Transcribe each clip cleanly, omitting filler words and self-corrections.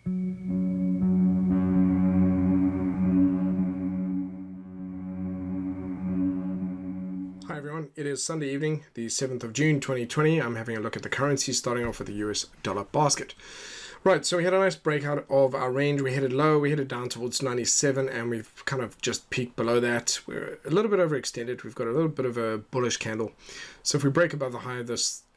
Hi everyone, it is Sunday evening, the 7th of June 2020. I'm having a look at the currencies, starting off with the US dollar basket. Right, so we had a nice breakout of our range. We headed low, we headed down towards 97, and we've kind of just peaked below that. We're a little bit overextended. We've got a little bit of a bullish candle. So if we break above the high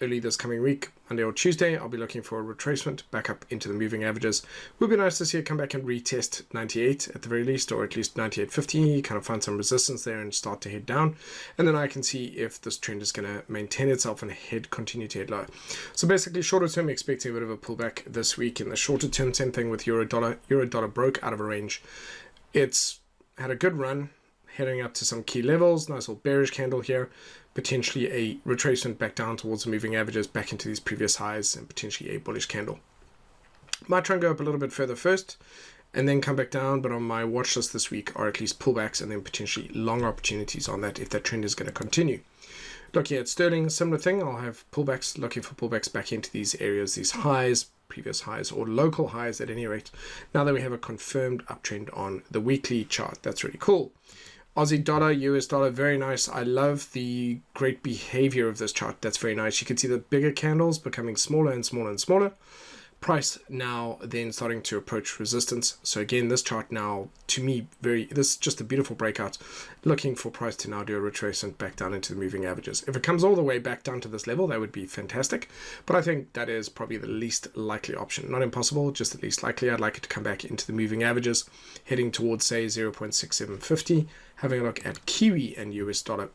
early this coming week, Monday or Tuesday, I'll be looking for a retracement back up into the moving averages. Would be nice to see it come back and retest 98 at the very least, or at least 98.50, kind of find some resistance there and start to head down. And then I can see if this trend is going to maintain itself and continue to head low. So basically, shorter term, expecting a bit of a pullback this week. In the shorter term, same thing with euro dollar. Euro dollar broke out of a range. It's had a good run, heading up to some key levels. Nice little bearish candle here. Potentially a retracement back down towards the moving averages, back into these previous highs, and potentially a bullish candle. Might try and go up a little bit further first and then come back down, but on my watch list this week are at least pullbacks and then potentially long opportunities on that if that trend is going to continue. Looking at sterling, similar thing. I'll have pullbacks, looking for pullbacks back into these areas, these highs, previous highs, or local highs at any rate. Now that we have a confirmed uptrend on the weekly chart, that's really cool. Aussie dollar, US dollar, very nice. I love the great behavior of this chart. That's very nice. You can see the bigger candles becoming smaller and smaller and smaller. Price now then starting to approach resistance. So again, this chart now, to me, this is just a beautiful breakout. Looking for price to now do a retracement back down into the moving averages. If it comes all the way back down to this level, that would be fantastic. But I think that is probably the least likely option. Not impossible, just the least likely. I'd like it to come back into the moving averages, heading towards, say, 0.6750. Having a look at Kiwi and US dollar.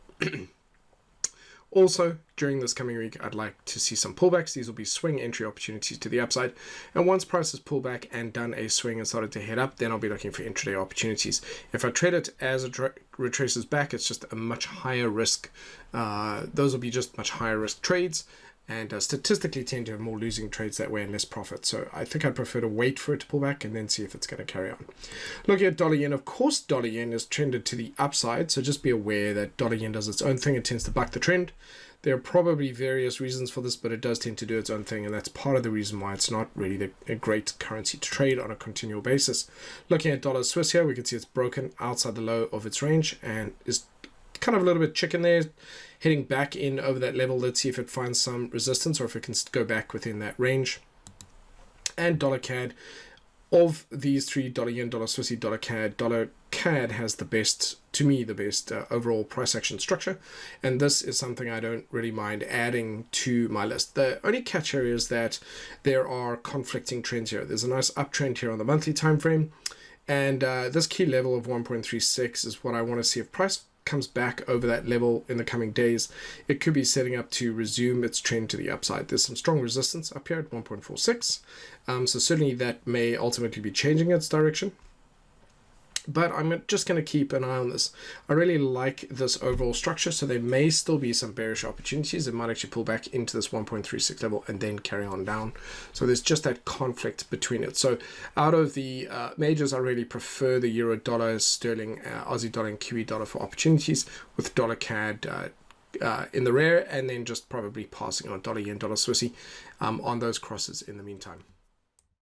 Also, during this coming week, I'd like to see some pullbacks. These will be swing entry opportunities to the upside. And once prices pull back and done a swing and started to head up, then I'll be looking for intraday opportunities. If I trade it as it retraces back, it's just a much higher risk. Those will be just much higher risk trades. And statistically tend to have more losing trades that way and less profit. So I think I'd prefer to wait for it to pull back and then see if it's going to carry on. Looking at dollar yen, of course, dollar yen is trended to the upside. So just be aware that dollar yen does its own thing. It tends to buck the trend. There are probably various reasons for this, but it does tend to do its own thing. And that's part of the reason why it's not really a great currency to trade on a continual basis. Looking at dollar Swiss here, we can see it's broken outside the low of its range and is kind of a little bit chicken there, heading back in over that level. Let's see if it finds some resistance or if it can go back within that range. And dollar CAD, of these three, dollar yen, dollar Swissy, dollar CAD has the best, to me, the best overall price action structure. And this is something I don't really mind adding to my list. The only catch here is that there are conflicting trends here. There's a nice uptrend here on the monthly time frame, and this key level of 1.36 is what I want to see if price comes back over that level in the coming days. It could be setting up to resume its trend to the upside. There's some strong resistance up here at 1.46, so certainly that may ultimately be changing its direction. But I'm just going to keep an eye on this. I really like this overall structure, so there may still be some bearish opportunities. It might actually pull back into this 1.36 level and then carry on down. So there's just that conflict between it. So out of the majors, I really prefer the euro dollar, sterling, Aussie dollar, and Kiwi dollar for opportunities, with dollar CAD in the rear, and then just probably passing on dollar yen, dollar Swissy on those crosses in the meantime.